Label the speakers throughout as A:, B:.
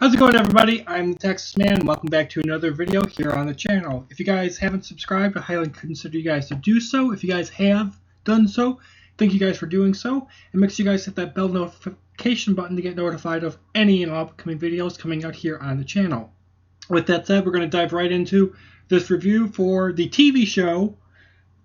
A: How's it going, everybody? I'm the Texas Man. Welcome back to another video here on the channel. If you guys haven't subscribed, I highly consider you guys to do so. If you guys have done so, thank you guys for doing so. And make sure you guys hit that bell notification button to get notified of any and all upcoming videos coming out here on the channel. With that said, we're going to dive right into this review for the TV show,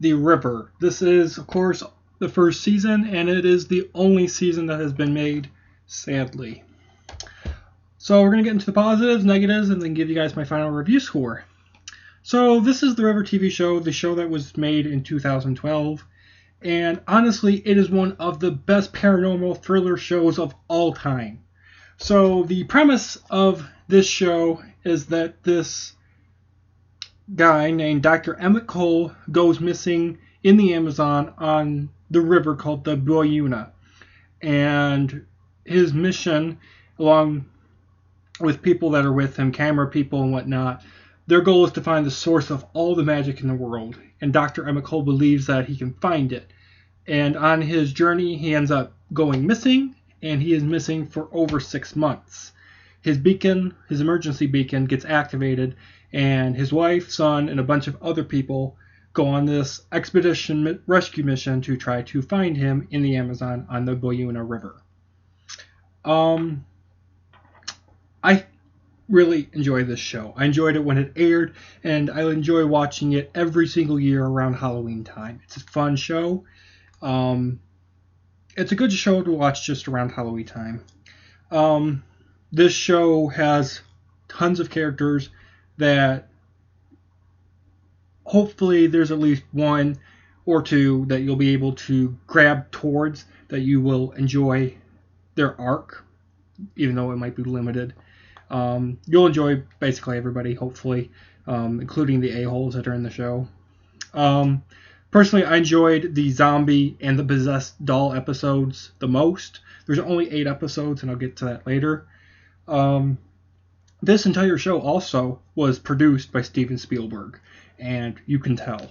A: The River. This is, of course, the first season, and it is the only season that has been made, sadly. So we're going to get into the positives, negatives, and then give you guys my final review score. So this is the River TV show, the show that was made in 2012. And honestly, it is one of the best paranormal thriller shows of all time. So the premise of this show is that this guy named Dr. Emmett Cole goes missing in the Amazon on the river called the Boyuna. And his mission, along with people that are with him, camera people and whatnot, their goal is to find the source of all the magic in the world. And Dr. Emmett Cole believes that he can find it. And on his journey, he ends up going missing, and he is missing for over 6 months. His beacon, his emergency beacon, gets activated, and his wife, son, and a bunch of other people go on this expedition rescue mission to try to find him in the Amazon on the Boyuna River. I really enjoy this show. I enjoyed it when it aired, and I enjoy watching it every single year around Halloween time. It's a fun show. It's a good show to watch just around Halloween time. This show has tons of characters that hopefully there's at least one or two that you'll be able to grab towards, that you will enjoy their arc, even though it might be limited. You'll enjoy basically everybody, hopefully, including the a-holes that are in the show. Personally, I enjoyed the zombie and the possessed doll episodes the most. There's only 8 episodes, and I'll get to that later. This entire show also was produced by Steven Spielberg, and you can tell.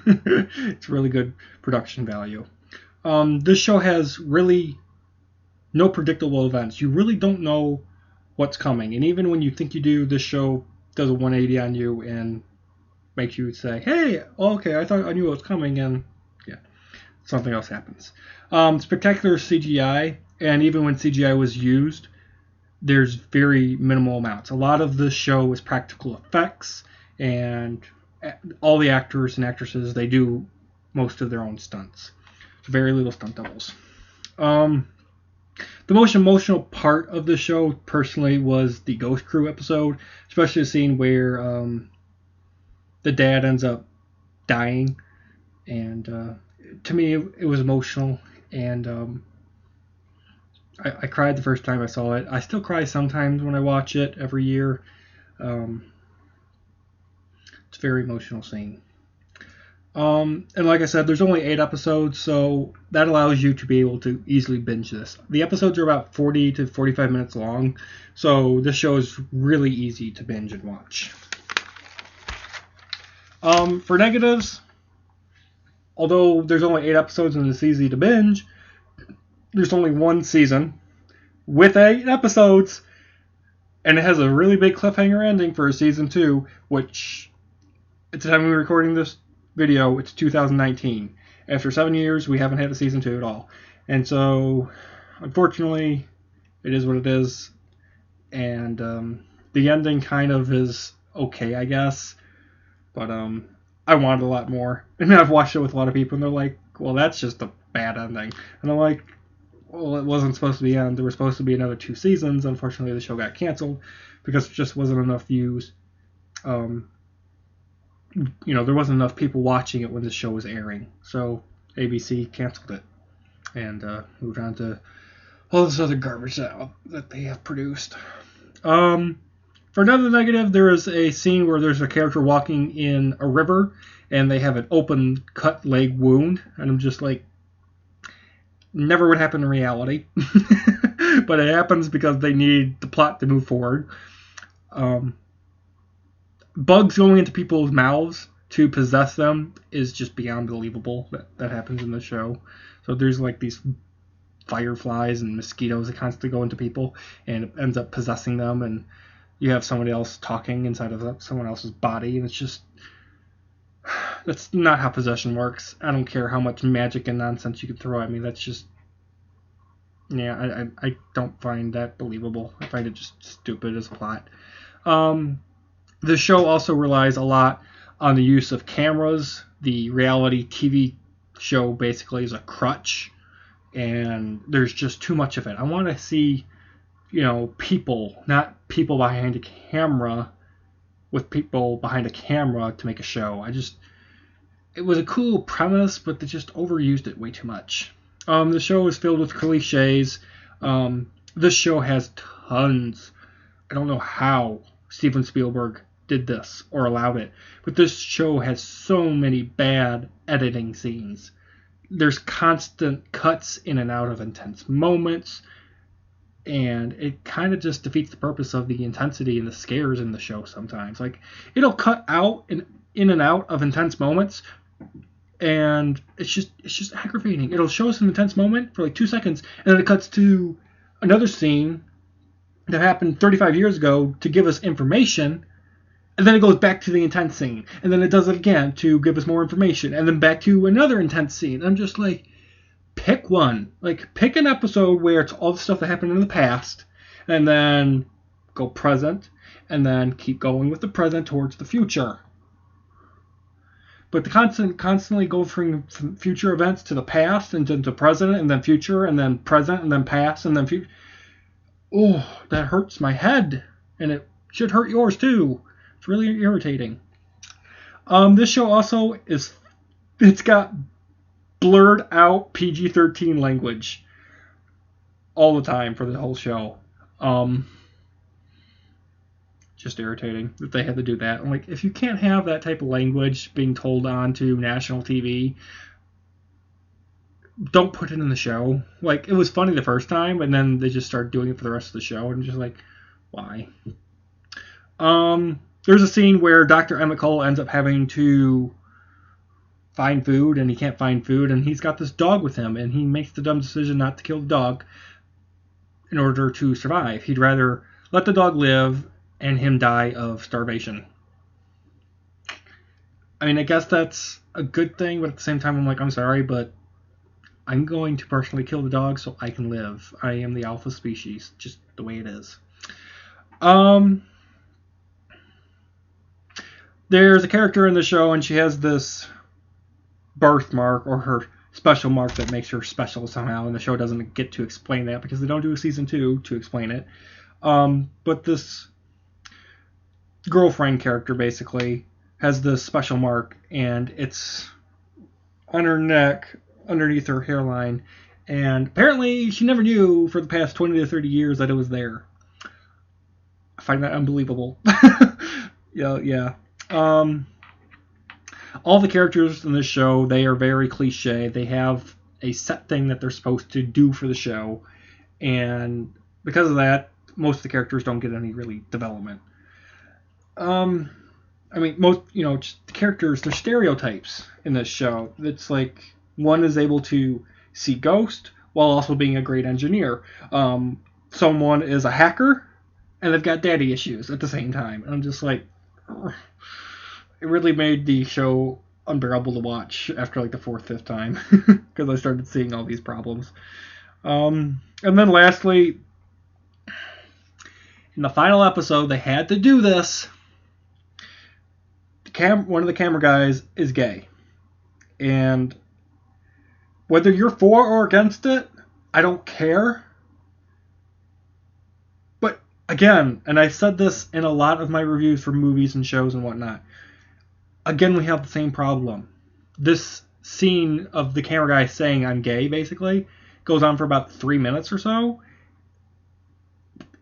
A: It's really good production value. This show has really no predictable events. You really don't know what's coming, and even when you think you do, this show does a 180 on you and makes you say, hey, okay, I thought I knew what was coming, and yeah, something else happens. Spectacular CGI, and even when CGI was used, there's very minimal amounts. A lot of this show is practical effects, and all the actors and actresses, they do most of their own stunts. Very little stunt doubles. The most emotional part of the show, personally, was the Ghost Crew episode, especially the scene where the dad ends up dying, and to me, it was emotional, and I cried the first time I saw it. I still cry sometimes when I watch it every year. It's a very emotional scene. And like I said, there's only 8 episodes, so that allows you to be able to easily binge this. The episodes are about 40 to 45 minutes long, so this show is really easy to binge and watch. For negatives, although there's only 8 episodes and it's easy to binge, there's only 1 season with 8 episodes, and it has a really big cliffhanger ending for season 2, which, at the time we were recording this video, it's 2019. After 7 years, we haven't had a season 2 at all. And so, unfortunately, it is what it is. And the ending kind of is okay, I guess. But I wanted a lot more. And I've watched it with a lot of people, and they're like, well, that's just a bad ending. And I'm like, well, it wasn't supposed to be end. There were supposed to be another 2 seasons. Unfortunately, the show got canceled because there just wasn't enough views. There wasn't enough people watching it when the show was airing, so ABC canceled it and moved on to all this other garbage that they have produced. For another negative, there is a scene where there's a character walking in a river and they have an open cut leg wound, and I'm just like, never would happen in reality. But it happens because they need the plot to move forward. Bugs going into people's mouths to possess them is just beyond believable that happens in the show. So there's like these fireflies and mosquitoes that constantly go into people, and it ends up possessing them, and you have somebody else talking inside of someone else's body, and it's just, that's not how possession works. I don't care how much magic and nonsense you can throw at me. That's just, yeah, I don't find that believable. I find it just stupid as a plot. The show also relies a lot on the use of cameras. The reality TV show basically is a crutch, and there's just too much of it. I want to see, people, not people behind a camera with people behind a camera to make a show. It was a cool premise, but they just overused it way too much. The show is filled with cliches. This show has tons. I don't know how Steven Spielberg did this or allowed it, but this show has so many bad editing scenes. There's constant cuts in and out of intense moments, and it kind of just defeats the purpose of the intensity and the scares in the show sometimes. Like, it'll cut out in and out of intense moments, and it's just aggravating. It'll show us an intense moment for like 2 seconds, and then it cuts to another scene that happened 35 years ago to give us information, and then it goes back to the intense scene, and then it does it again to give us more information, and then back to another intense scene. I'm just like, pick one. Like, pick an episode where it's all the stuff that happened in the past, and then go present, and then keep going with the present towards the future. But the constantly go from future events to the past, and then to present, and then future, and then present, and then past, and then future. Oh, that hurts my head, and it should hurt yours too. It's really irritating. This show also it's got blurred out PG-13 language all the time for the whole show. Just irritating that they had to do that. I'm like, if you can't have that type of language being told on to national TV, don't put it in the show. Like, it was funny the first time, and then they just started doing it for the rest of the show, and I'm just like, why? There's a scene where Dr. Emmett Cole ends up having to find food, and he can't find food, and he's got this dog with him, and he makes the dumb decision not to kill the dog in order to survive. He'd rather let the dog live and him die of starvation. I mean, I guess that's a good thing, but at the same time, I'm like, I'm sorry, but I'm going to personally kill the dog so I can live. I am the alpha species, just the way it is. There's a character in the show, and she has this birthmark, or her special mark that makes her special somehow, and the show doesn't get to explain that because they don't do a season 2 to explain it. But this girlfriend character basically has this special mark, and it's on her neck underneath her hairline, and apparently she never knew for the past 20 to 30 years that it was there. I find that unbelievable. Yeah. All the characters in this show, they are very cliche. They have a set thing that they're supposed to do for the show, and because of that, most of the characters don't get any really development. I mean, just the characters, they're stereotypes in this show. It's like, one is able to see ghosts while also being a great engineer. Someone is a hacker, and they've got daddy issues at the same time. And I'm just like, it really made the show unbearable to watch after like the 4th, 5th time, because I started seeing all these problems. And then lastly, in the final episode, they had to do this. One of the camera guys is gay. And whether you're for or against it, I don't care. But again, and I said this in a lot of my reviews for movies and shows and whatnot, again, we have the same problem. This scene of the camera guy saying I'm gay, basically, goes on for about 3 minutes or so.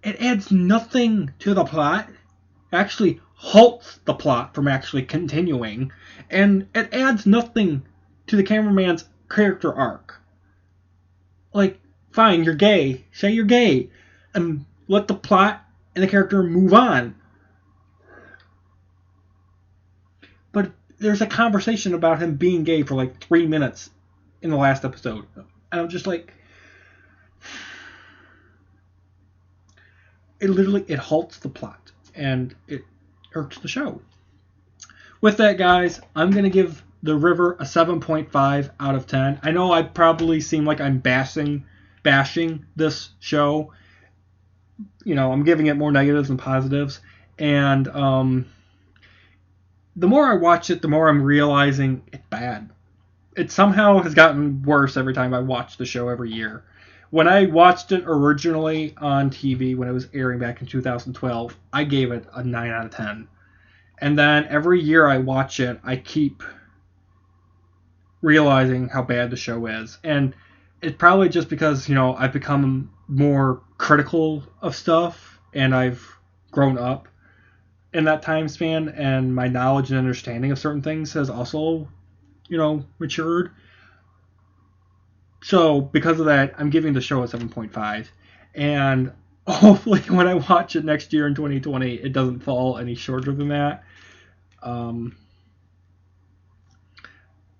A: It adds nothing to the plot. It actually halts the plot from actually continuing. And it adds nothing to the cameraman's character arc. Like, fine, you're gay. Say you're gay. And let the plot and the character move on. But there's a conversation about him being gay for like 3 minutes in the last episode. And I'm just like, it halts the plot and it irks the show. With that, guys, I'm going to give The River a 7.5 out of 10. I know I probably seem like I'm bashing this show. You know, I'm giving it more negatives than positives. And the more I watch it, the more I'm realizing it's bad. It somehow has gotten worse every time I watch the show every year. When I watched it originally on TV, when it was airing back in 2012, I gave it a 9 out of 10. And then every year I watch it, I keep realizing how bad the show is. And it's probably just because, you know, I've become more critical of stuff and I've grown up in that time span, and my knowledge and understanding of certain things has also, you know, matured. So because of that, I'm giving the show a 7.5. And hopefully when I watch it next year in 2020, it doesn't fall any shorter than that.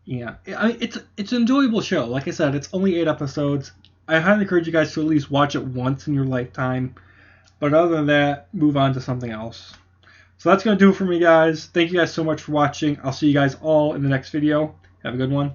A: Yeah, it's an enjoyable show. Like I said, it's only 8 episodes. I highly encourage you guys to at least watch it once in your lifetime. But other than that, move on to something else. So that's going to do it for me, guys. Thank you guys so much for watching. I'll see you guys all in the next video. Have a good one.